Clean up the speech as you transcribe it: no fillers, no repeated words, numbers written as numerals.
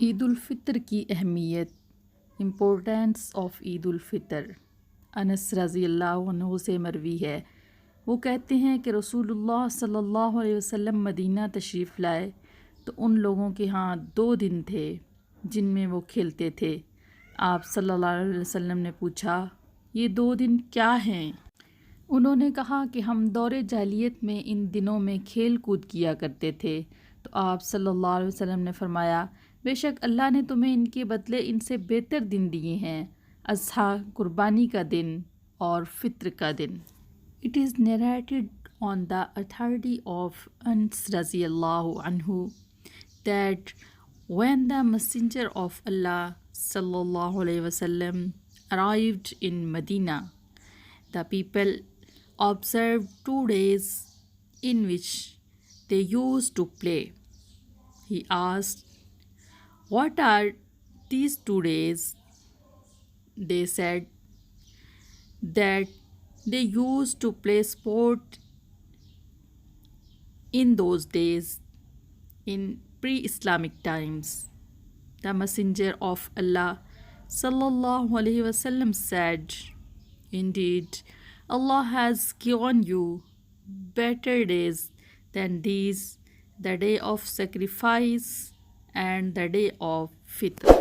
ईदुलफ़ितर की अहमियत, importance of ईदुलफ़ितर। Anas रज़ी अल्लाह अन्हु से मरवी है, वो कहते हैं कि रसूलुल्लाह सल्लल्लाहु अलैहि वसल्लम मदीना तशरीफ़ लाए तो उन लोगों के यहाँ 2 दिन थे जिनमें वो खेलते थे। आप सल्लल्लाहु अलैहि वसल्लम ने पूछा, ये 2 दिन क्या हैं? उन्होंने कहा कि हम दौरे जाहिलियत में इन दिनों में खेल कूद किया करते थे। तो आप सल्लल्लाहु अलैहि वसल्लम ने फरमाया, बेशक अल्लाह ने तुम्हें इनके बदले इनसे बेहतर दिन दिए हैं, अज़हा कुर्बानी का दिन और फ़ित्र का दिन। It is narrated on the authority of Anas रज़ियल्लाहु अन्हु that when the messenger of Allah sallallahu alaihi wasallam arrived in Medina, the people observed 2 days in which they used to play. He asked, what are these 2 days? They said that they used to play sport in those days in pre-Islamic times. The Messenger of Allah sallallahu alaihi wasallam said, indeed, Allah has given you better days than these, the day of sacrifice and the day of fitr.